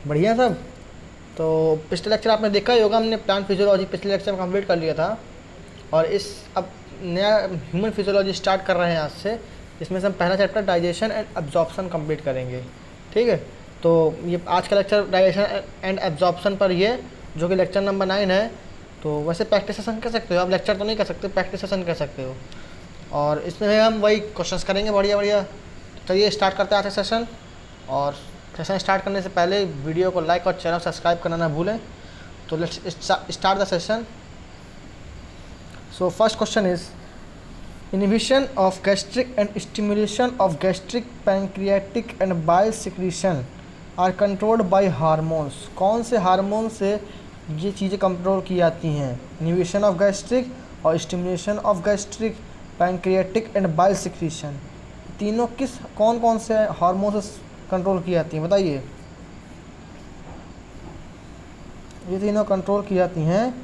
बढ़िया सब। तो पिछले लेक्चर आपने देखा ही होगा, हमने प्लांट फिजियोलॉजी पिछले लेक्चर में कंप्लीट कर लिया था। और इस अब नया ह्यूमन फिजियोलॉजी स्टार्ट कर रहे हैं आज से, जिसमें से हम पहला chapter digestion and absorption complete करेंगे। ठीक है, तो ये आज का लेक्चर डाइजेशन एंड एब्जॉर्प्शन पर ये, जो कि लेक्चर नंबर 9 है। तो वैसे प्रैक्टिस सेशन कह सकते हो आप, लेक्चर तो नहीं कह सकते, प्रैक्टिस सेशन कह सकते हो। और इसमें हम वही क्वेश्चंस करेंगे बढ़िया बढ़िया। चलिए स्टार्ट करते हैं आज का सेशन। और सेशन स्टार्ट करने से पहले वीडियो को लाइक और चैनल सब्सक्राइब करना ना भूलें। तो let's start the session. So first question is inhibition of gastric and stimulation of gastric pancreatic and bile secretion are controlled by hormones. कौन से हार्मोन से ये चीज़ें कंट्रोल की जाती हैं? इनहिबिशन ऑफ गैस्ट्रिक और stimulation of gastric pancreatic and bile secretion, तीनों कौन कौन से हार्मोन से कंट्रोल की जाती हैं बताइए। ये तीनों कंट्रोल की जाती हैं।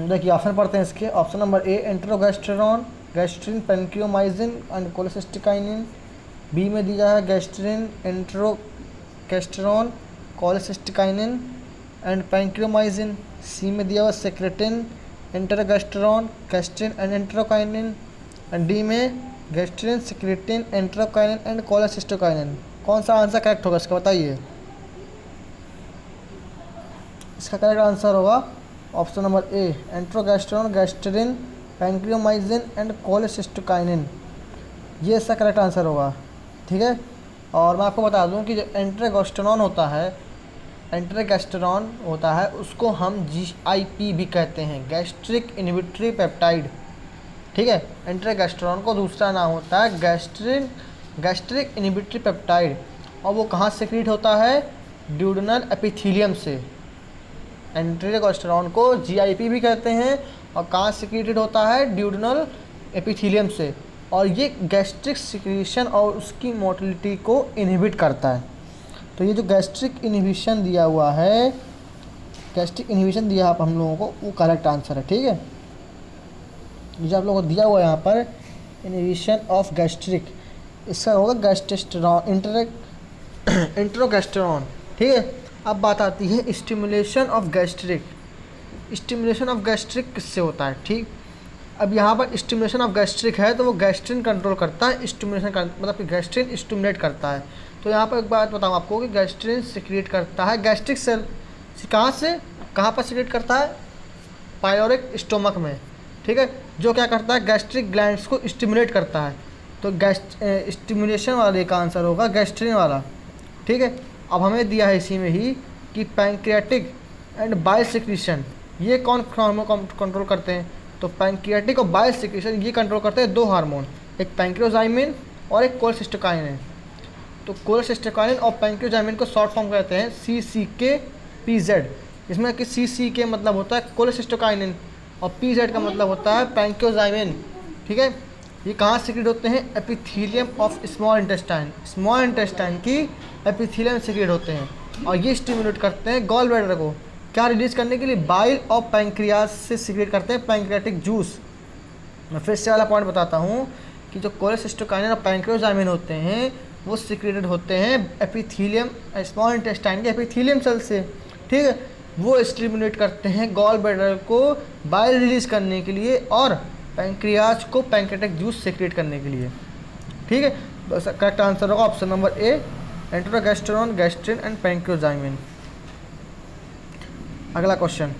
देखिए ऑप्शन पढ़ते हैं इसके। Option number A enterogastrone, gastrin, pancreozymin and cholecystokinin. B में दिया है गैस्ट्रिन, एंट्रोगैस्टेरॉन, कोलेसिस्टिकाइनिन एंड पेनक्रियोमाइजिन। सी में दिया हुआ secretin, enterogastrone, gastrin and enterokinin. And D में gastrin, secretin, enterokinin and cholecystokinin. कौन सा आंसर करेक्ट होगा इसका बताइए। इसका करेक्ट आंसर होगा option number A enterogastrone, gastrin, pancreozymin and cholecystokinin. ये इसका करेक्ट आंसर होगा। ठीक है, और मैं आपको बता दूं कि जो एंट्रोगैस्टेरॉन होता है उसको हम GIP भी कहते हैं, गैस्ट्रिक इनहिबिटरी पेप्टाइड। ठीक है, एंट्रोगैस्टेरॉन को दूसरा नाम होता है गैस्ट्रिक इनहिबिटरी पेप्टाइड। और वो कहाँ से क्रिएट होता है? ड्यूडेनल एपिथेलियम से। एंट्रोगैस्टेरॉन को GIP भी कहते हैं और कहाँ से क्रिएटेड होता है? ड्यूडेनल एपिथेलियम से। और ये गैस्ट्रिक सिक्रीशन और उसकी मोटिलिटी को इनहिबिट करता है। तो ये जो गैस्ट्रिक इनहिबिशन दिया हुआ है, गैस्ट्रिक इनहिबिशन दिया आप हम लोगों को, वो करेक्ट आंसर है। ठीक है, ये जो आप लोगों को दिया हुआ है यहाँ पर इनहिबिशन ऑफ गैस्ट्रिक, इसका होगा गैस्टेस्टेरॉन, एंट्रोगैस्टेरॉन। ठीक है, अब बात आती है stimulation of gastric. Stimulation of gastric किससे होता है? ठीक, अब यहाँ पर स्टिमुलेशन ऑफ गैस्ट्रिक है तो वो गैस्ट्रिन कंट्रोल करता है, स्टिमुलेशन का मतलब कि गैस्ट्रिन स्टिमुलेट करता है। तो यहाँ पर एक बात बताऊँ आपको कि गैस्ट्रिन सिक्रिएट करता है गैस्ट्रिक सेल। कहाँ से कहाँ पर सिक्रिएट करता है? पाइलोरिक स्टोमक में। ठीक है, जो क्या करता है? गैस्ट्रिक ग्लैंड्स को स्टिमुलेट करता है। तो स्टिमुलेशन वाले का आंसर होगा गैस्ट्रिन वाला। ठीक है, अब हमें दिया है इसी में ही कि पैंक्रियाटिक एंड बाइल सिक्रीशन ये कौन हार्मोन कंट्रोल करते हैं? तो पैंक्रियाटिक और बाइल सिक्रीशन ये कंट्रोल करते हैं दो हार्मोन, एक पैंक्रियोजाइमिन और एक कोलेसिस्टिकाइनिन। तो कोलेसिस्टिकाइनिन और पैंक्रियोजाइमिन को शॉर्ट फॉर्म कहते हैं CCK-PZ। इसमें कि CCK मतलब होता है कोलेसिस्टिकाइनिन और PZ का मतलब होता है पैंक्रियोजाइमिन। ठीक है, ये कहाँ सिक्रेट होते हैं? एपिथेलियम ऑफ स्मॉल इंटेस्टाइन की एपिथेलियम सिक्रेट होते हैं। और ये स्टिमुलेट करते हैं गॉल ब्लैडर को क्या रिलीज करने के लिए? बाइल और पैंक्रियाज से सिक्रेट करते हैं पैंक्रियाटिक जूस। मैं फिर से वाला पॉइंट बताता हूँ कि जो कोलेसिस्टिकाइनिन और पैंक्रियोजाइमिन होते हैं वो सिक्रेटेड होते हैं एपिथेलियम, स्मॉल इंटेस्टाइन के एपिथेलियम सेल से। ठीक है, वो स्टिमुलेट करते हैं गॉल ब्लैडर को बाइल रिलीज करने के लिए और पैंक्रियाज को पैंक्रियाटिक जूस सिक्रेट करने के लिए। ठीक है, बस करेक्ट आंसर होगा option number A enterogastrone, gastrin and pancreozymin. अगला question,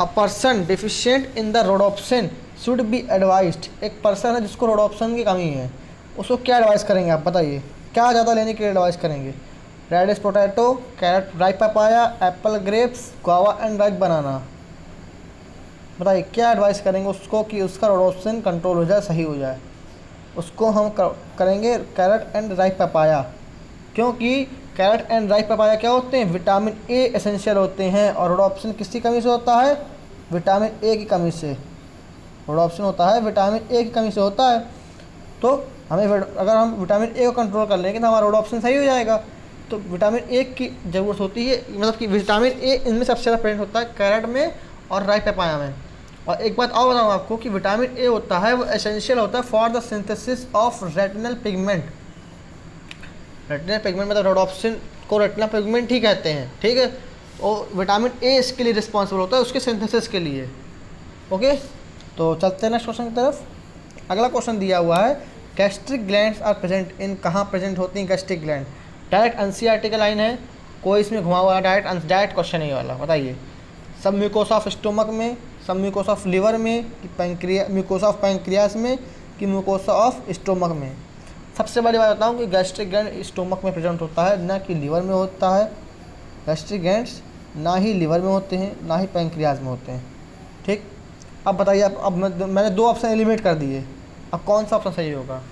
a person deficient in the rhodopsin should be advised. एक पर्सन है जिसको रोडोप्सिन की कमी है, उसको क्या एडवाइस करेंगे आप बताइए? क्या ज़्यादा लेने के लिए एडवाइस करेंगे? Radish potato, carrot, ripe papaya, apple grapes, guava and ripe banana. बताइए क्या एडवाइस करेंगे उसको कि उसका रोडोप्सिन कंट्रोल हो जाए, सही हो जाए? उसको हम करेंगे कैरेट एंड राइप पपाया, क्योंकि कैरेट एंड राइप पपाया क्या होते हैं? विटामिन ए एसेंशियल होते हैं। और रोडोप्सिन किसकी कमी से होता है? विटामिन ए की कमी से। रोडोप्सिन होता है विटामिन ए की कमी से होता है। तो हमें अगर हम विटामिन ए को कंट्रोल कर लेंगे तो हमारा रोडोप्सिन सही हो जाएगा। तो विटामिन ए की ज़रूरत होती है, मतलब कि विटामिन ए इनमें सबसे ज़्यादा प्रेजेंट होता है कैरेट में और राइप पपाया में। और एक बात और बताऊँ आपको कि विटामिन ए होता है वो एसेंशियल होता है for the synthesis of retinal pigment. Retinal pigment मतलब रोडोप्सिन को रेटिना पिगमेंट ही कहते हैं, ठीक है। और विटामिन ए इसके लिए रिस्पॉन्सिबल होता है, उसके सिंथेसिस के लिए। ओके, तो चलते हैं नेक्स्ट क्वेश्चन की तरफ। अगला क्वेश्चन दिया हुआ है, gastric glands are present in, कहाँ प्रेजेंट होती हैं गैस्ट्रिक ग्लैंड? डायरेक्ट एनसीईआरटी का लाइन है, कोई इसमें घुमा हुआ है, डायरेक्ट क्वेश्चन है ये वाला। बताइए, सब म्यूकोसा ऑफ स्टोमक में, सब म्यूकोसा ऑफ लिवर में, कि म्यूकोसा ऑफ पैंक्रियास में, कि म्यूकोसा ऑफ स्टोमक में? सबसे बड़ी बात बताऊँ कि गैस्ट्रिक ग्लैंड स्टोमक में प्रेजेंट होता है, ना कि लिवर में होता है। गैस्ट्रिक ग्लैंड्स ना ही लिवर में होते हैं, ना ही पैंक्रियाज में होते हैं, ठीक। अब बताइए, अब मैंने दो ऑप्शन एलिमिनेट कर दिए, अब कौन सा ऑप्शन सही होगा?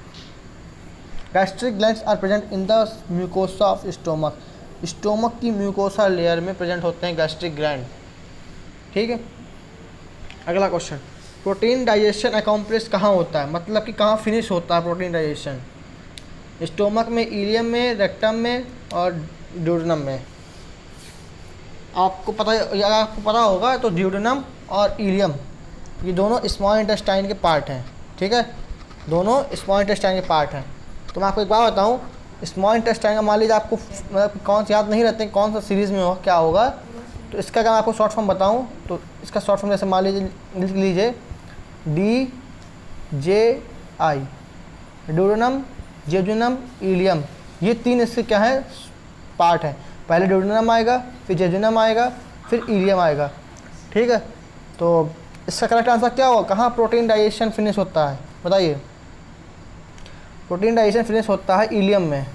Gastric glands are present in the mucosa of stomach, stomach की म्यूकोसा लेयर में प्रेजेंट होते हैं गैस्ट्रिक ग्लैंड, ठीक है। अगला क्वेश्चन, प्रोटीन डाइजेशन अकम्प्लिश कहाँ होता है, मतलब कि कहाँ फिनिश होता है प्रोटीन डाइजेशन? स्टोमक में, इलियम में, रेक्टम में और ड्यूडेनम में। आपको पता होगा तो ड्यूडेनम और इलियम ये दोनों स्मॉल इंटेस्टाइन के पार्ट हैं, ठीक है, दोनों स्मॉल इंटेस्टाइन के पार्ट हैं। तो मैं आपको एक बात बताऊँ, स्मॉल इंटेस्टाइन का मान लीजिए आपको मतलब कौन सा याद नहीं रहते कौन सा सीरीज़ में हो क्या होगा, तो इसका अगर मैं आपको शॉर्ट फॉर्म बताऊँ तो इसका शॉर्ट फॉर्म जैसे मान लीजिए लिख लीजिए DJI, ड्यूडेनम, जेजुनम, इलियम, ये तीन इसके क्या है पार्ट हैं। पहले ड्यूडेनम आएगा, फिर जेजुनम आएगा, फिर इलियम आएगा, ठीक है। तो इसका करेक्ट आंसर क्या होगा, कहाँ प्रोटीन डाइजेशन फिनिश होता है? बताइए, प्रोटीन डाइजेशन फिनिश होता है इलियम में,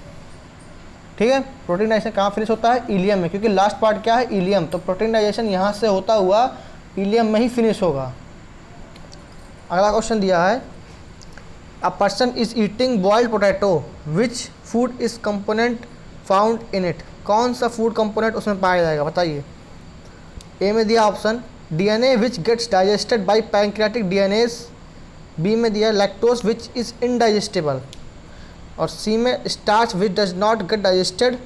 ठीक है। प्रोटीन डाइजेशन कहाँ फिनिश होता है? इलियम में, क्योंकि लास्ट पार्ट क्या है? इलियम। तो प्रोटीन डाइजेशन यहाँ से होता हुआ इलियम में ही फिनिश होगा। अगला क्वेश्चन दिया है, a person is eating boiled potato, which food is component found in it? कौन सा फूड कंपोनेंट उसमें पाया जाएगा? बताइए। ए में दिया option DNA which gets digested by pancreatic DNase, B में दिया लैक्टोज विच इज़ इनडाइजेस्टेबल, और सी में starch which does not get digested,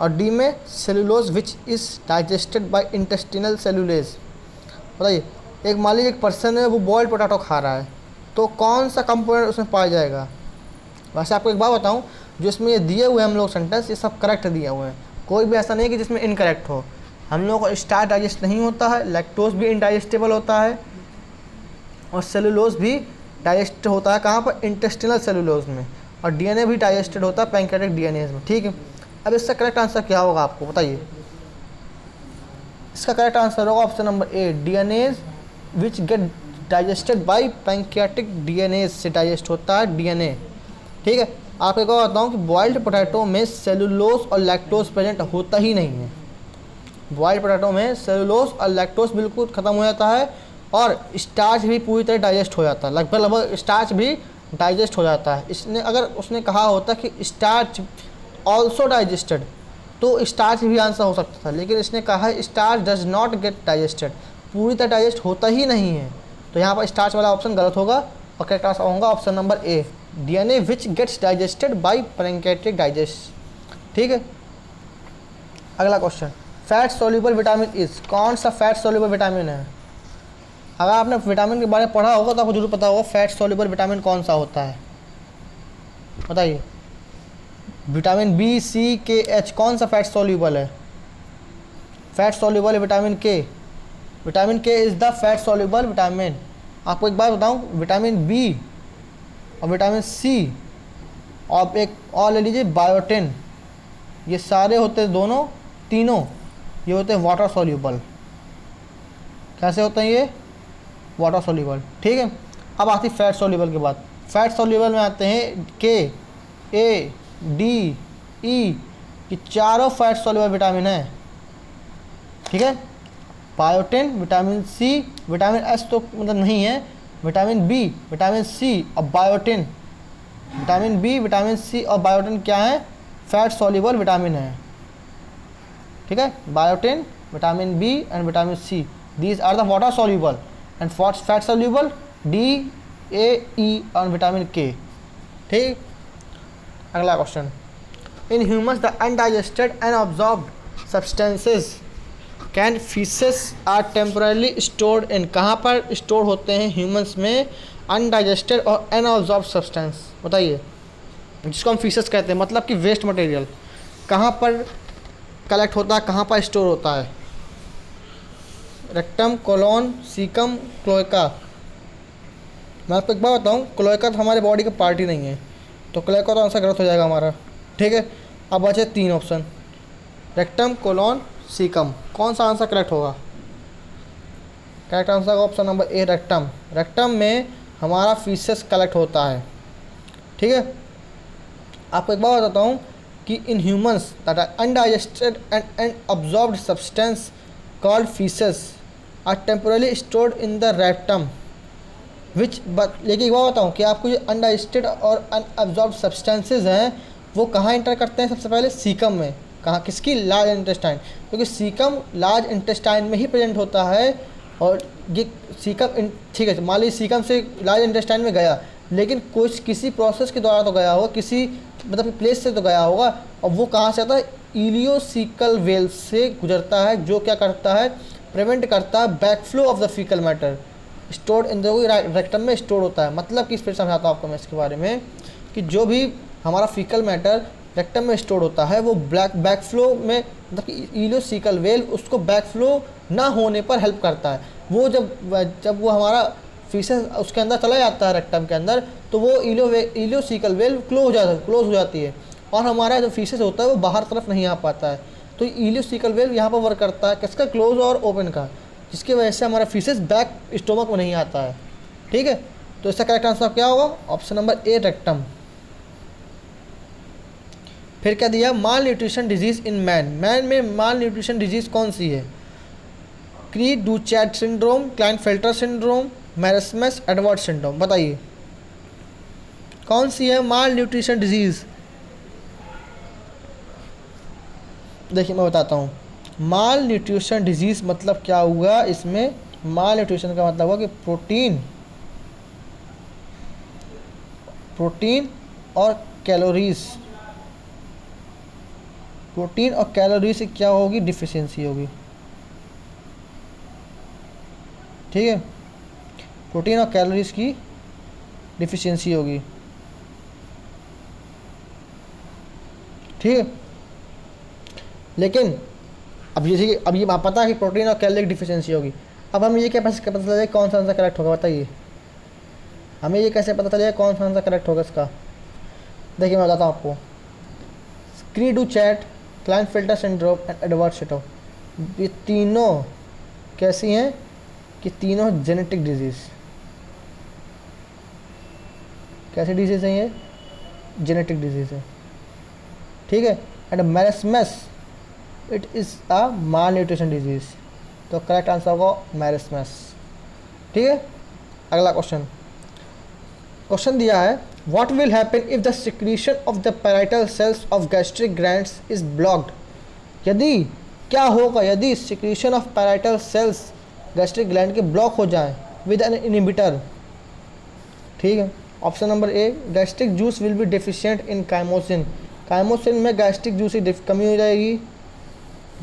और डी में cellulose which is digested by intestinal cellulase. बताइए, एक मान लीजिए एक पर्सन है वो बॉइल्ड पोटैटो खा रहा है, तो कौन सा कंपोनेंट उसमें पाया जाएगा? वैसे आपको एक बात बताऊं, जो इसमें ये दिए हुए हम लोग सेंटेंस ये सब करेक्ट दिए हुए हैं, कोई भी ऐसा नहीं कि जिसमें इनकरेक्ट हो। हम लोगों को स्टार्च डाइजेस्ट नहीं होता है, लैक्टोज भी इनडाइजेस्टेबल होता है, और सेलुलोज भी डाइजेस्ट होता है कहाँ पर? इंटेस्टिनल सेलुलोज में, और DNA भी डाइजेस्टेड होता है पैंक्रियाटिक डीएनएज में, ठीक है। अब इसका करेक्ट आंसर क्या होगा आपको बताइए? इसका करेक्ट आंसर होगा option number A, DNase which get digested by pancreatic DNase से डाइजेस्ट होता है DNA, ठीक है। आपको एक और बताऊँ कि बॉइल्ड पोटैटो में सेलुलोज और लैक्टोज प्रेजेंट होता ही नहीं है। बॉइल्ड पोटैटो में सेलुलोज और लैक्टोज बिल्कुल ख़त्म हो जाता है, और स्टार्च भी पूरी तरह डाइजेस्ट हो जाता है, लगभग स्टार्च भी डाइजेस्ट हो जाता है। इसने अगर उसने कहा होता कि स्टार्च ऑल्सो डाइजेस्टेड, तो स्टार्च भी आंसर हो सकता था, लेकिन इसने कहा है starch does not get digested, पूरी तरह डाइजेस्ट होता ही नहीं है। तो यहाँ पर स्टार्च वाला ऑप्शन गलत होगा, और करेक्ट आंसर होगा option number A, DNA which gets digested by pancreatic digest, ठीक है। अगला question, fat soluble vitamin is, कौन सा फैट सोल्यूबल विटामिन है? अगर आपने विटामिन के बारे में पढ़ा होगा तो आपको जरूर पता होगा फैट सोल्यूबल विटामिन कौन सा होता है। बताइए, vitamin B, C, K, H कौन सा फैट सोल्यूबल है? फैट सोल्यूबल है vitamin K, vitamin K is the fat soluble vitamin. आपको एक बात बताऊँ, विटामिन B और विटामिन C और एक और ले लीजिए बायोटिन, ये सारे होते हैं दोनों तीनों ये होते हैं वाटर सोल्यूबल। कैसे होते हैं ये? वाटर सोल्यूबल, ठीक है। अब आती फैट सोल्यूबल के बाद, फैट सोल्यूबल में आते हैं K, A, D, E, ये चारों फैट सोल्यूबल विटामिन है, ठीक है। Biotin, vitamin C, vitamin S तो मतलब नहीं है, विटामिन B, विटामिन C और biotin, vitamin B, vitamin C और बायोटिन क्या है? फैट सोल्यूबल विटामिन है, ठीक है। Biotin, vitamin B and vitamin C, these are the water soluble, and fat soluble D, A, E और विटामिन K, ठीक। अगला question, in humans the undigested and absorbed substances can faeces are temporarily stored in, कहाँ पर store होते हैं humans में undigested और unabsorbed substance? बताइए, जिसको हम फीसेस कहते हैं, मतलब कि वेस्ट मटेरियल, कहाँ पर कलेक्ट होता है, कहाँ पर स्टोर होता है? Rectum, colon, caecum, cloaca. मैं आपको एक बात बताऊँ, क्लोएका तो हमारे बॉडी का पार्ट ही नहीं है, तो क्लोएका तो आंसर गलत हो जाएगा हमारा। ठीक है, अब बचे 3 ऑप्शन, रेक्टम, कोलोन, सीकम। कौन सा आंसर करेक्ट होगा? करेक्ट आंसर होगा option number A, rectum. Rectum में हमारा फीसेस कलेक्ट होता है। ठीक है, आपको एक बात बताता हूँ कि in humans that are undigested and absorbed substance called faeces are temporarily stored in the rectum which but. लेकिन एक बात बताऊँ कि आपको जो अनडाइजेस्टेड और अनअब्जॉर्ब्ड सब्सटेंसेज हैं वो कहाँ इंटर करते हैं? सबसे पहले सीकम में। कहाँ? किसकी? लार्ज इंटेस्टाइन, क्योंकि सीकम लार्ज इंटेस्टाइन में ही प्रेजेंट होता है। और ये सीकम, ठीक है, मान लीजिए सीकम से लार्ज इंटेस्टाइन में गया, लेकिन कुछ किसी प्रोसेस के द्वारा तो गया होगा, किसी मतलब प्लेस से तो गया होगा, और वो कहाँ से आता है? इलियोसिकल वेल से गुजरता है, जो क्या करता है? प्रिवेंट करता है backflow of the faecal matter stored in the rectum में स्टोर होता है। मतलब कि फिर समझाता हूँ आपको मैं इसके बारे में कि जो भी हमारा फीकल मैटर रेक्टम में स्टोर होता है वो बैकफ्लो में, मतलब कि इलियोसिकल वेल उसको बैकफ्लो ना होने पर हेल्प करता है। वो जब वो हमारा फीसेस उसके अंदर चला जाता है रेक्टम के अंदर, तो वो इलियोसिकल वेल क्लोज हो जाती है, और हमारा जो फीसेस होता है वो बाहर तरफ नहीं आ पाता है। तो इलियोसिकल वेल यहाँ पर वर्क करता है किसका? क्लोज और ओपन का, जिसकी वजह से हमारा फीसेस बैक स्टोमक में नहीं आता है। ठीक है, तो इसका करेक्ट आंसर क्या होगा? Option number A, rectum. फिर क्या दिया? Malnutrition disease in man. Man में माल न्यूट्रिशन डिजीज़ कौन सी है? Cri du chat syndrome, Klinefelter syndrome, marasmus, Edward syndrome. बताइए कौन सी है माल न्यूट्रिशन डिजीज़? देखिए मैं बताता हूँ, माल न्यूट्रिशन डिजीज़ मतलब क्या हुआ इसमें? माल न्यूट्रिशन का मतलब हुआ कि प्रोटीन और कैलोरीज से क्या होगी? डिफिशियंसी होगी। ठीक है, प्रोटीन और कैलोरीज की डिफिशियंसी होगी। ठीक है, लेकिन अब ये पता है कि प्रोटीन और कैलोरी की डिफिशियंसी होगी। अब हम ये कैसे पता चलेगा कौन सा आंसर करेक्ट होगा? बताइए हमें ये कैसे पता चलेगा कौन सा आंसर करेक्ट होगा इसका? देखिए मैं बताता हूँ आपको, cri du chat, Klinefelter syndrome and Edward syndrome, ये तीनों कैसी हैं कि तीनों जेनेटिक डिजीज़। कैसी डिजीज़ है ये? जेनेटिक डिजीज़ है। ठीक है, and marasmus it is a malnutrition disease, तो करेक्ट आंसर होगा मैरस्मस। ठीक है, अगला क्वेश्चन दिया है, what will happen if the secretion of the parietal cells of gastric glands is blocked. यदि क्या होगा यदि secretion of parietal cells gastric gland के ब्लॉक हो जाए विद एन इनहिबिटर। ठीक है, option number A, gastric juice will be deficient in chymosin. Chymosin में गैस्ट्रिक जूस की कमी हो जाएगी।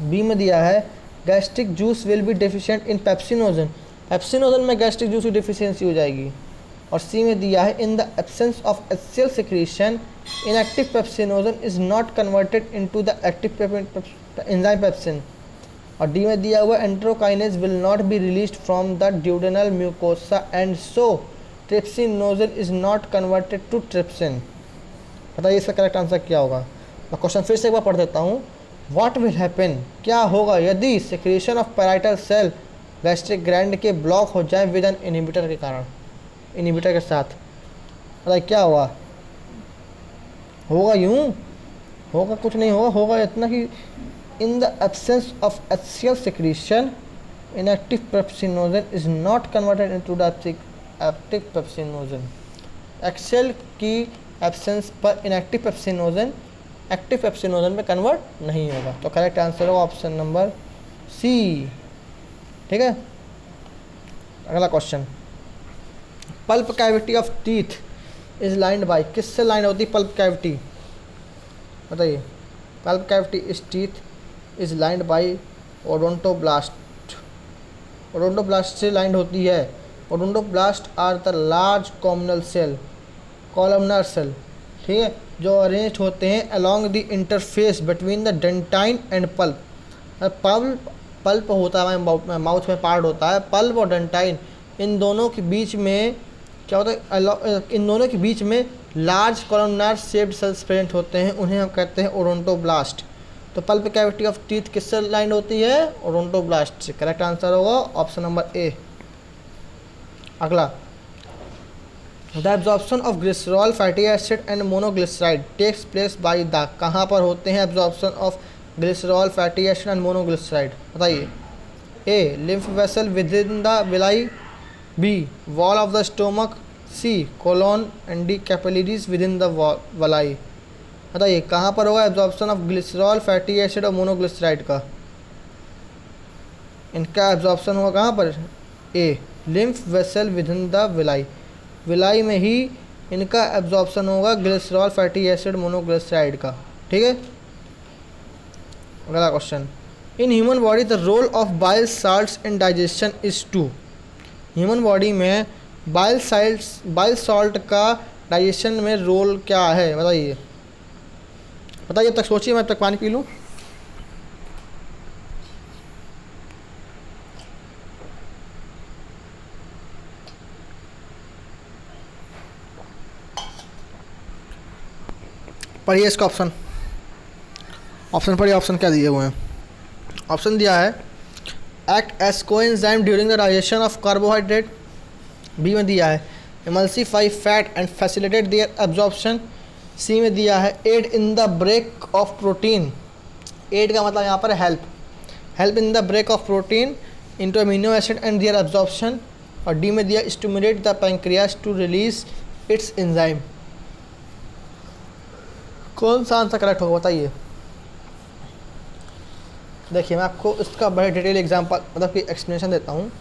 बी में दिया है, gastric juice will be deficient in pepsinogen. Pepsinogen में गैस्ट्रिक जूस की डिफिशियंसी हो जाएगी। और सी में दिया है, in the absence of HCl secretion inactive pepsinogen is not converted into the active enzyme pepsin. और डी में दिया हुआ, enterokinase will not be released from the duodenal mucosa and so trypsinogen is not converted to trypsin. बताइए इसका correct answer क्या होगा? मैं question फिर से एक बार पढ़ देता हूँ, व्हाट विल हैपन, क्या होगा यदि secretion of parietal cell gastric gland के ब्लॉक हो जाए विद एन इनहिबिटर के कारण, इनहिबिटर के साथ। बताइए क्या हुआ? होगा यूँ, होगा कुछ नहीं होगा, होगा इतना कि in the absence of HCl secretion inactive pepsinogen is not converted into the active pepsinogen. HCl की एब्सेंस पर इनएक्टिव पेप्सिनोजन एक्टिव पेप्सिनोजन में कन्वर्ट नहीं होगा, तो करेक्ट आंसर होगा ऑप्शन नंबर सी। ठीक है, अगला question, pulp cavity of teeth is lined by. किससे लाइन होती है पल्प कैविटी? बताइए, pulp cavity is teeth is lined by odontoblast. Odontoblast से लाइंड होती है। Odontoblast are the large columnar cell, columnar cell ठीक है, जो अरेंज होते हैं along the interface between the dentine and pulp. Pulp pulp होता है हमारे माउथ में पार्ट होता है, पल्प और डेंटाइन, इन दोनों के बीच में क्या होता है, इन दोनों के बीच में large columnar shaped cells present होते हैं, उन्हें हम कहते हैं ओडोंटोब्लास्ट। तो पल्प कैविटी ऑफ टीथ किससे लाइन होती है? ओडोंटोब्लास्ट से। करेक्ट आंसर होगा ऑप्शन नंबर ए। अगला, the absorption of glycerol fatty acid and monoglyceride takes place by the, कहाँ पर होते हैं absorption of glycerol fatty acid and monoglyceride? बताइए। A lymph vessel within the villi, B wall of the stomach, C colon, and D capillaries within the villi. बताइए कहाँ पर होगा absorption of glycerol fatty acid और monoglyceride का? इनका absorption होगा कहाँ पर? A lymph vessel within the villi, villi में ही इनका एब्जॉर्प्शन होगा ग्लिसरॉल फैटी एसिड मोनोग्लिसराइड का। ठीक है, अगला question, in human body the role of bile salts in digestion is to. Human body में बाइल सॉल्ट का डाइजेशन में रोल क्या है? बताइए बताइए, अब तक सोचिए, मैं अब तक पानी पी लूँ। पढ़िए इसका ऑप्शन, ऑप्शन पढ़िए, ऑप्शन क्या दिए हुए हैं? ऑप्शन दिया है act as coenzyme during the digestion of carbohydrate, B में दिया है emulsify fat and facilitate their absorption, C में दिया है aid in the break of protein, aid का मतलब यहाँ पर help in the break of protein into amino acid and their absorption, और डी में दिया stimulate the pancreas to release its enzyme. कौन सा आंसर करेक्ट होगा बताइए? देखिए मैं आपको इसका बड़े डिटेल एग्जांपल मतलब कि एक्सप्लेनेशन देता हूँ,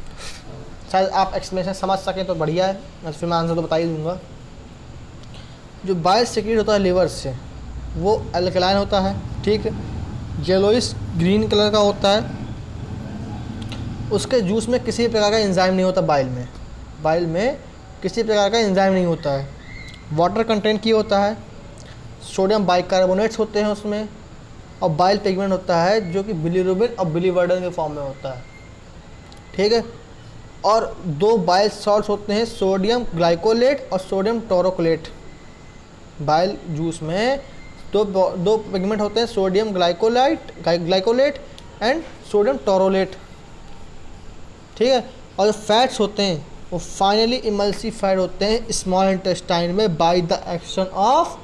शायद आप एक्सप्लेनेशन समझ सकें तो बढ़िया है, मैं फिर मैं आंसर तो बता ही दूँगा। जो बाइल सेक्रेट होता है लिवर से वो अल्कलाइन होता है, ठीक है, येलोइश ग्रीन कलर का होता है, उसके जूस में किसी प्रकार का एंजाइम नहीं होता, बाइल में किसी प्रकार का एंजाइम नहीं होता है, वाटर कंटेंट की होता है, सोडियम बाइकार्बोनेट्स होते हैं उसमें, और बाइल पिगमेंट होता है जो कि बिलीरुबिन और बिलीवर्डन के फॉर्म में होता है। ठीक है, और दो बाइल सॉल्ट्स होते हैं सोडियम ग्लाइकोलेट और सोडियम टोरोकोलेट। बाइल जूस में दो पिगमेंट होते हैं सोडियम ग्लाइकोलेट एंड सोडियम टोरोलेट। ठीक है, और जो फैट्स होते हैं वो फाइनली इमल्सिफाइड होते हैं स्मॉल इंटेस्टाइन में by the action of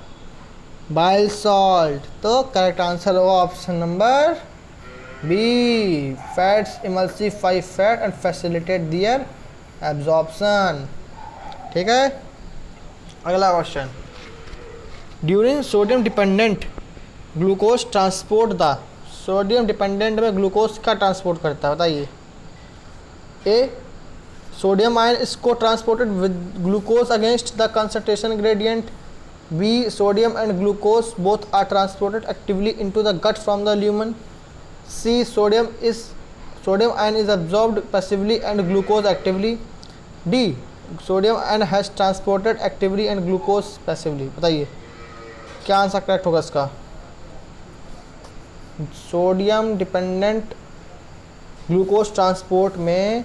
bile salt. तो करेक्ट आंसर होगा option number B, fats emulsify fat and facilitate their absorption. ठीक है, अगला question, during sodium dependent glucose transport the, sodium dependent में glucose का ट्रांसपोर्ट करता है बताइए? ए सोडियम आयन इसको transported with glucose against the concentration gradient, B sodium and glucose both are transported actively into the gut from the lumen, C sodium ion is absorbed passively and glucose actively, D sodium ion has transported actively and glucose passively। बताइए क्या answer correct होगा इसका? Sodium dependent glucose transport में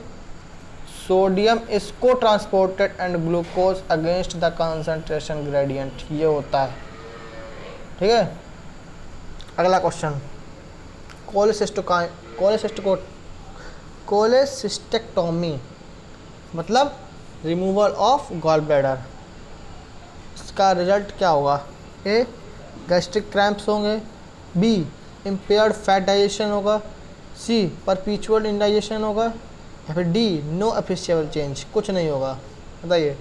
sodium इसको transported and glucose against the concentration gradient, ये होता है। ठीक है, अगला क्वेश्चन, कोलेसिस्टेक्टोमी मतलब रिमूवल ऑफ गॉल ब्लैडर, इसका रिजल्ट क्या होगा? ए गैस्ट्रिक क्रैम्प्स होंगे, बी इम्पेयर्ड फैट डाइजेशन होगा, सी परपीचुअल इंडाइजेशन होगा, या फिर डी नो अप्रिशिएबल चेंज, कुछ नहीं होगा। बताइए,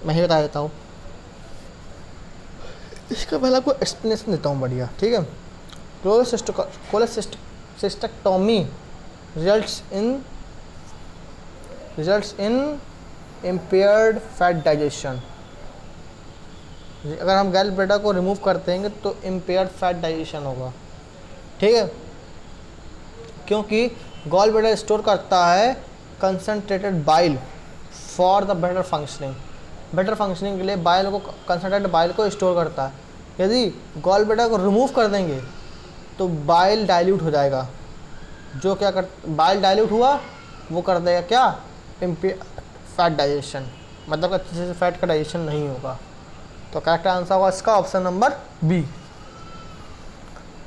मैं ही बता देता हूँ, इसका पहले आपको एक्सप्लेनेशन देता हूँ बढ़िया। ठीक है, cholecystectomy results in impaired fat digestion. अगर हम गैल ब्लैडर को रिमूव करते हैं तो इम्पेयर्ड फैट डाइजेशन होगा। ठीक है, क्योंकि गॉल ब्लैडर स्टोर करता है concentrated bile for the better functioning, better functioning के लिए बाइल को, कंसंट्रेटेड बाइल को स्टोर करता है। यदि गॉल ब्लैडर को रिमूव कर देंगे तो बाइल डाइल्यूट हो जाएगा, जो क्या कर, बाइल डाइल्यूट हुआ वो कर देगा क्या, फैट डाइजेशन, मतलब अच्छे से फैट का डाइजेशन नहीं होगा। तो करेक्ट आंसर होगा इसका ऑप्शन नंबर बी।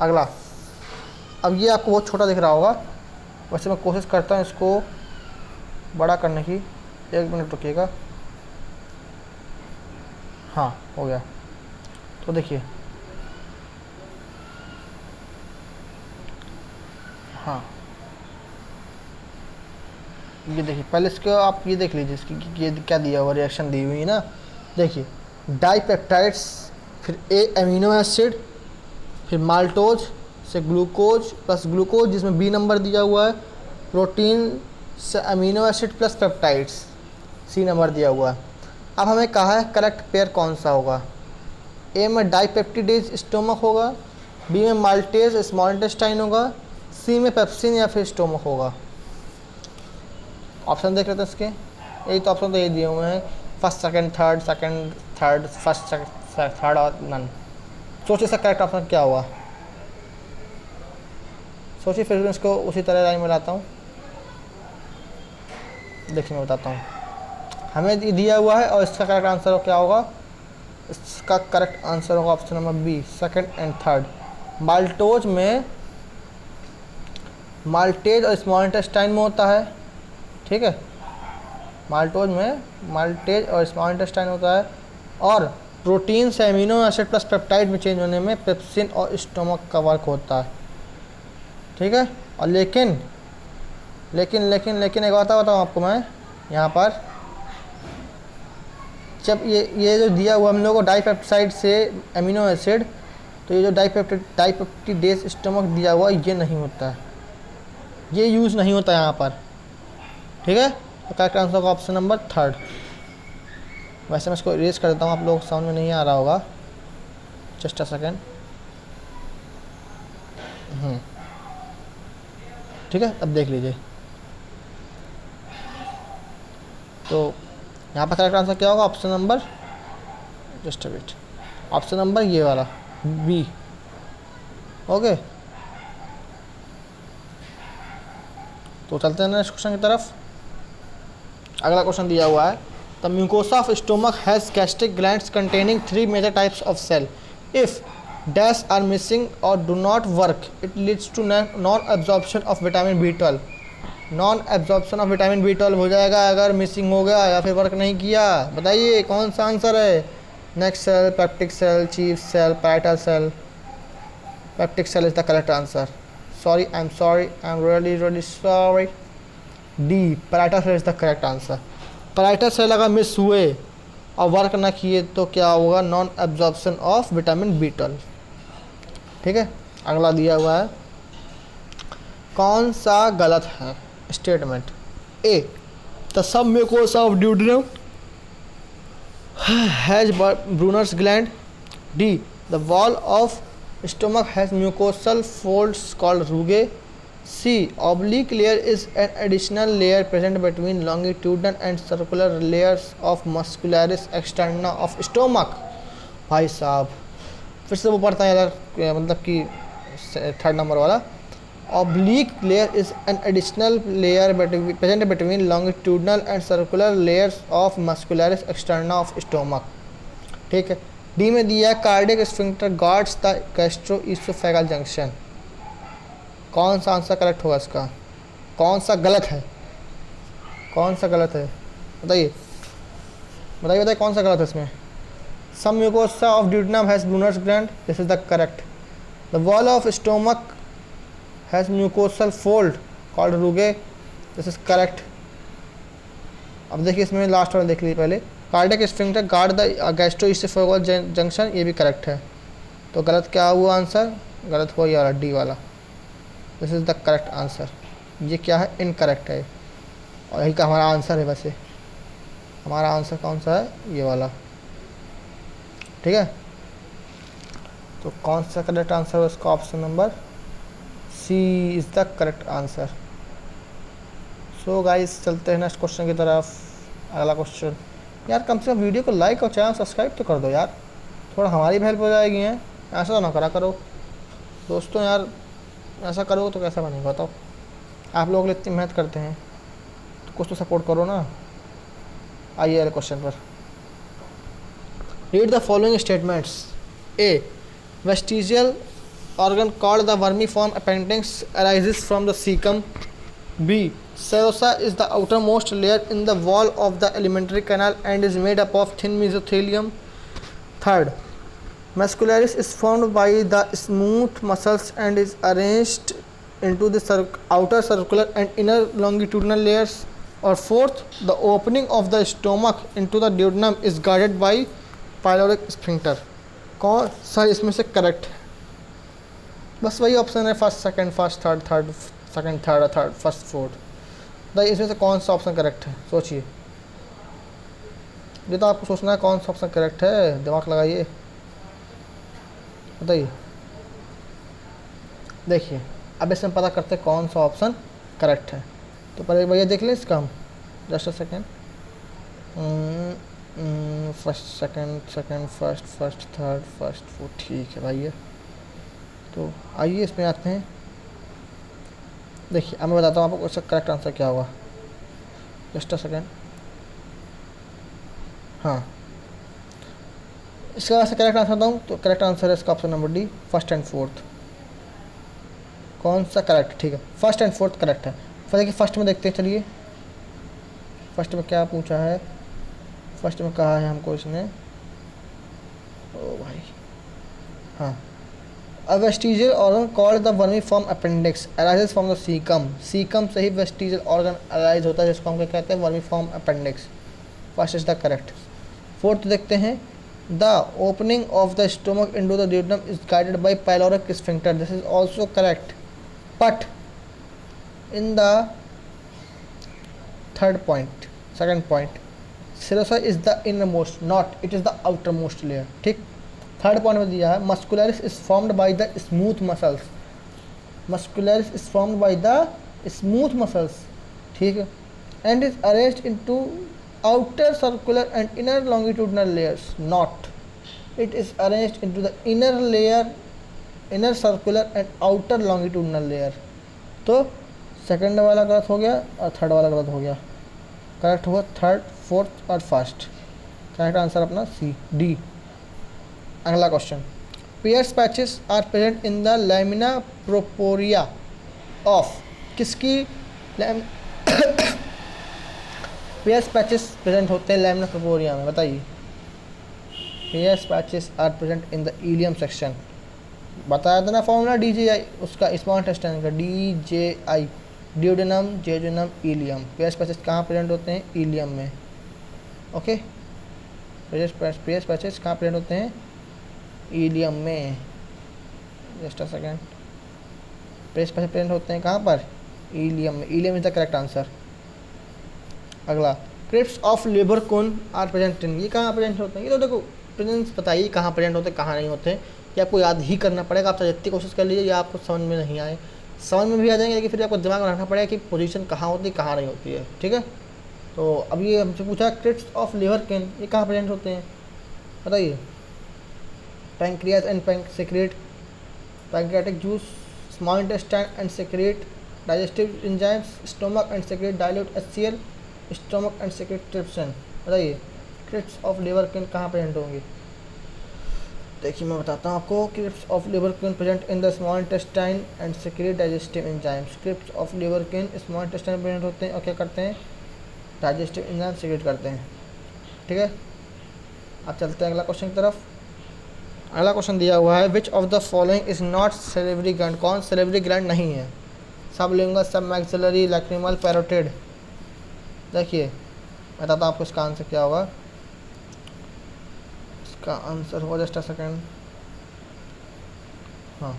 अगला, अब ये आपको बहुत छोटा दिख रहा होगा, वैसे मैं कोशिश करता हूँ इसको बड़ा करने की। 1 मिनट रुकिएगा। हाँ हो गया। तो देखिए, हाँ ये देखिए, पहले इसको आप ये देख लीजिए इसकी ये क्या दिया हुआ, रिएक्शन दी हुई है ना। देखिए डाइपेप्टाइड्स, फिर ए एमिनो एसिड, फिर माल्टोज से ग्लूकोज प्लस ग्लूकोज जिसमें बी नंबर दिया हुआ है, प्रोटीन से amino acid plus peptides C number दिया हुआ है। अब हमें कहा है करेक्ट पेयर कौन सा होगा। ए में डाइपेप्टिडेज स्टोमक होगा, बी में माल्टेज स्मॉल इंटेस्टाइन होगा, सी में पेप्सिन या फिर स्टोमक होगा। ऑप्शन देख लेते हैं इसके, यही तो ऑप्शन तो यही दिए हुए हैं, first second third first third और नन। सोचिए इसका करेक्ट ऑप्शन क्या हुआ, सोचिए, फिर मैं इसको उसी तरह लाइन में लाता हूँ। देखिए मैं बताता हूँ, हमें ये दिया हुआ है और इसका करेक्ट आंसर क्या होगा। इसका करेक्ट आंसर होगा option number B, second and third. Maltose में माल्टेज और स्मॉल इंटेस्टाइन में होता है, ठीक है, माल्टोज में माल्टेज और स्मॉल इंटेस्टाइन होता है, और प्रोटीन से एमिनो एसिड प्लस पेप्टाइड में चेंज होने में पेप्सिन और स्टोमक का वर्क होता है, ठीक है। और लेकिन एक बात बताऊँ आपको मैं, यहाँ पर जब ये जो दिया हुआ हम लोगों को डाइपेप्टाइड से एमिनो एसिड, तो ये जो डाइपेप्टिडेज स्टोमक दिया हुआ ये नहीं होता है, ये यूज़ नहीं होता यहाँ पर, ठीक है। तो करेक्ट आंसर का ऑप्शन नंबर थर्ड। वैसे मैं इसको इरेज कर देता हूँ, आप लोग समझ में नहीं आ रहा होगा, जस्ट अ सेकेंड। ठीक है, अब देख लीजिए। तो यहाँ पर करेक्ट आंसर क्या होगा, option number, just a bit, option number ये वाला बी। ओके, तो चलते हैं नेक्स्ट क्वेश्चन की तरफ। अगला क्वेश्चन दिया हुआ है, the mucosa of stomach has gastric glands containing 3 major types of cell. If dash are missing और do not work it leads to non absorption of vitamin B12। Non absorption of vitamin B12 हो जाएगा अगर missing हो गया या फिर work नहीं किया। बताइए कौन सा आंसर है। Next cell, peptic cell, chief cell, parietal cell. Peptic cell is the correct answer. Sorry, I am really sorry. D, parietal cell is the correct answer. Parietal cell अगर मिस हुए और work ना किए तो क्या होगा, non absorption of vitamin B12, ठीक है। अगला दिया हुआ है, कौन सा गलत है statement. A, the submucosa of duodenum has Brunner's gland. D, the wall of stomach has mucosal folds called rugae. C, oblique layer is an additional layer present between longitudinal and circular layers of muscularis externa of stomach। भाई साहब फिर से वो पढ़ता है यार, मतलब कि थर्ड नंबर वाला। oblique layer is an additional layer present between longitudinal and circular layers of muscularis externa of stomach, ठीक है। डी में दिया है, cardiac sphincter guards the gastroesophageal junction. कौन सा आंसर करेक्ट होगा इसका, कौन सा गलत है, कौन सा गलत है, बताइए बताइए बताइए कौन सा गलत है इसमें। Submucosa of duodenum has Brunner's gland, this is the correct. The wall of stomach has mucosal fold called rugae, this is correct. अब देखिए इसमें लास्ट वाला देख लीजिए पहले, cardiac sphincter guard the gastroesophageal junction, ये भी करेक्ट है। तो गलत क्या हुआ आंसर, गलत हुआ ये वाला डी वाला, this is the correct answer. ये क्या है, इनकरेक्ट है, और यही का हमारा आंसर है। वैसे हमारा आंसर कौन सा है, ये वाला, ठीक है। तो कौन सा करेक्ट आंसर है उसका, option number C is the correct answer. So guys चलते हैं नेक्स्ट क्वेश्चन की तरफ। अगला क्वेश्चन, यार कम से कम वीडियो को लाइक और चैनल सब्सक्राइब तो कर दो यार, थोड़ा हमारी भी हेल्प हो जाएगी। हैं ऐसा तो ना करा करो दोस्तों यार, ऐसा करो तो कैसा बनेगा बताओ। आप लोग इतनी मेहनत करते हैं तो कुछ तो सपोर्ट करो ना। आइए अगले क्वेश्चन पर। Read the following statements. A, vestigial organ called the vermiform appendix arises from the cecum. B, serosa is the outermost layer in the wall of the alimentary canal and is made up of thin mesothelium. Third, muscularis is formed by the smooth muscles and is arranged into the outer circular and inner longitudinal layers. Or fourth, the opening of the stomach into the duodenum is guarded by pyloric sphincter. कौन सा इसमें से correct है? बस वही option है, first second first third, third second third और third first fourth. बताइए इसमें से कौन सा ऑप्शन करेक्ट है, सोचिए। ये तो आपको सोचना है कौन सा ऑप्शन करेक्ट है, दिमाग लगाइए, बताइए। देखिए अब इसमें पता करते हैं कौन सा ऑप्शन करेक्ट है। तो पहले भैया देख लें इसका हम, just a second. First second second first first third first fourth, ठीक है भैया। तो आइए इसमें आते हैं। देखिए अब मैं बताता हूँ आपको इसका करेक्ट आंसर क्या होगा, जस्ट अ सेकेंड। हाँ, इसका वैसे करेक्ट आंसर बताऊँ तो करेक्ट आंसर है इसका option number D, first and fourth. कौन सा करेक्ट? ठीक है, फर्स्ट एंड फोर्थ करेक्ट है। फिर देखिए फर्स्ट में देखते हैं, चलिए फर्स्ट में क्या पूछा है। फर्स्ट में कहा है हमको इसने, ओ भाई हाँ, A vestigial organ called the vermiform appendix arises from the cecum. Cecum से ही vestigial organ arise होता है जिसको हम क्या कहते हैं, vermiform appendix. First is the correct. Fourth देखते हैं, the opening of the stomach into the duodenum is guided by pyloric sphincter. This is also correct. But in the third point, second point, serosa is the innermost, not it is the outermost layer. ठीक। Third point में दिया है, muscularis is formed by the smooth muscles. Muscularis is formed by the smooth muscles, ठीक है, and is arranged into outer circular and inner longitudinal layers. Not, it is arranged into the inner layer, inner circular and outer longitudinal layer. तो second वाला गलत हो गया और third वाला गलत हो गया। करेक्ट हुआ थर्ड, फोर्थ और फर्स्ट। करेक्ट आंसर अपना सी, डी। अगला question, Peyer's patches are present in the lamina propria of, किसकी पियर्स पैचेस प्रेजेंट होते हैं लैमिना प्रोपोरिया में, बताइए। Peyer's patches are present in the ileum section, बताया था ना फॉर्मूला DJI उसका, स्मॉल इंटेस्टाइन का DJI, duodenum jejunum ileum. Peyer's patches कहाँ प्रेजेंट होते हैं? इलियम में। ओके, पियर्स पैचेस कहाँ प्रेजेंट होते हैं? इलियम में। Just a second, Peyer's patches present होते हैं कहाँ पर? इलियम में। Ileum is the correct answer. अगला, crypts of Lieberkühn are present in, ये कहाँ प्रेजेंट होते हैं? ये तो देखो प्रेजेंस बताइए कहाँ प्रेजेंट होते हैं कहाँ नहीं होते हैं, ये आपको याद ही करना पड़ेगा। आप जितनी कोशिश कर लीजिए या आपको समझ में नहीं आए, समझ में भी आ जाएंगे लेकिन फिर आपको दिमाग में रखना पड़ेगा कि पोजीशन कहाँ होती है कहाँ नहीं होती है, ठीक है। तो अब ये हमसे पूछा क्रिप्स ऑफ लिवर केन, ये कहाँ प्रेजेंट होते हैं बताइए। Pancreas and secrete pancreatic juice, small intestine and secrete digestive enzymes, stomach and secrete dilute HCl, stomach and secrete trypsin. बताइए क्रिप्स ऑफ लिवर केन कहाँ प्रेजेंट होंगे? देखिए मैं बताता हूँ आपको, crypts of Lieberkühn present in the small intestine and secrete digestive enzymes. Crypts of Lieberkühn small intestine present होते हैं और क्या करते हैं? डाइजेस्टिव एंजाइम सेक्रेट करते हैं, ठीक है। अब चलते हैं अगला क्वेश्चन की तरफ। अगला क्वेश्चन दिया हुआ है, which of the following is not salivary gland, कौन सेलेवरी ग्लैंड नहीं है? सबलिंगल, सब मैक्सिलरी, लैक्रिमल, पैरोटिड। देखिए बताता हूँ आपको इसका आंसर क्या होगा। इसका आंसर होगा, जस्ट अ सेकेंड, हाँ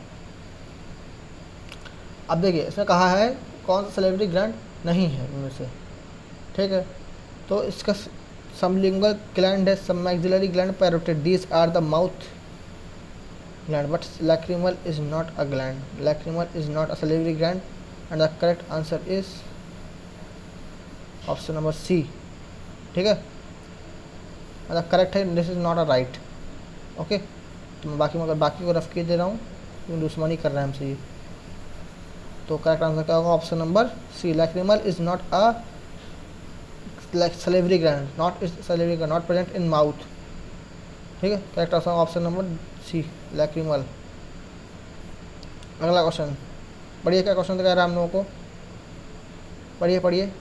अब देखिए इसमें कहा है कौन सा सेलेवरी ग्लैंड नहीं है इनमें से, ठीक है। तो इसका सबलिंगुअल ग्लैंड है, submaxillary gland, parotid, these are the mouth gland, but lacrimal is not a gland. Lacrimal is not a salivary gland, and the correct answer is option number C, ठीक है। मतलब करेक्ट है, this is not a right. Okay, तो मैं बाकी, मगर बाकी को रफ के दे रहा हूँ क्योंकि दुश्मनी कर रहा है हमसे ये। तो करेक्ट आंसर क्या होगा? Option number C, lacrimal is not a salivary gland, not is salivary gland, not present in mouth. ठीक है, correct answer option number C, lacrimal. अगला क्वेश्चन पढ़िए, क्या क्वेश्चन दिखा रहा है हम लोगों को, पढ़िए पढ़िए।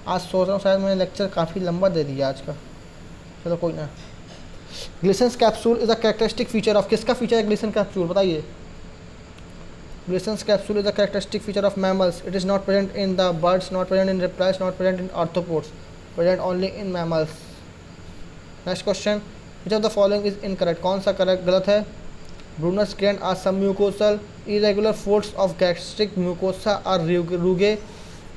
आज सोच रहा हूँ शायद मैंने लेक्चर काफ़ी लंबा दे दिया आज का, चलो कोई ना। Glisson's capsule is a characteristic feature of, किसका फीचर है ग्लिसन कैप्सूल बताइए? Glisson's capsule is a characteristic feature of mammals, it is not present in the birds, not present in reptiles, not present in arthropods, present only in mammals. Next question, which of the following is incorrect, कौन सा correct गलत है? Brunner's gland are submucosal, irregular folds of gastric mucosa are rugae.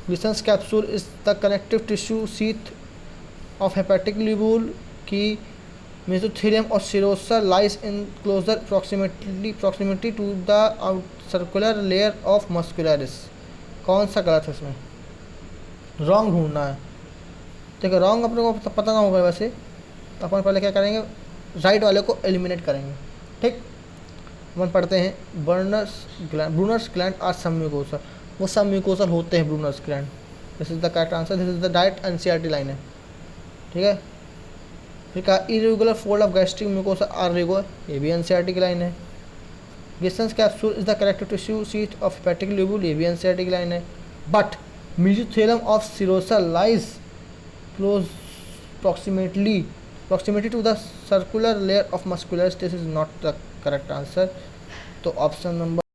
Glissen's capsule is the connective tissue sheath of hepatic lobule. Key mesothelium or serosa lies in closer proximity to the circular layer of muscularis. कौन सा गलत है इसमें? Wrong ढूंढना है। देखो wrong अपने को पता ना होगा वैसे, तो अपन पहले क्या करेंगे, राइट वाले को एलिमिनेट करेंगे। ठीक, अपन पढ़ते हैं ब्रूनर्स ग्लैंड आर सबम्यूकोसल, वो सबम्यूकोसल होते हैं Brunner's gland. This is the correct answer, this is the direct NCERT line है। ठीक है, फिर कहा irregular fold of gastric mucosa are regular, ये भी एनसीईआरटी की लाइन है। Glisson's capsule is the connective tissue sheath of hepatic lobule, ये भी एनसीईआरटी की लाइन है। But mesothelium of serosa lies close proximity to the circular layer of muscularis, this is not the correct answer। तो option number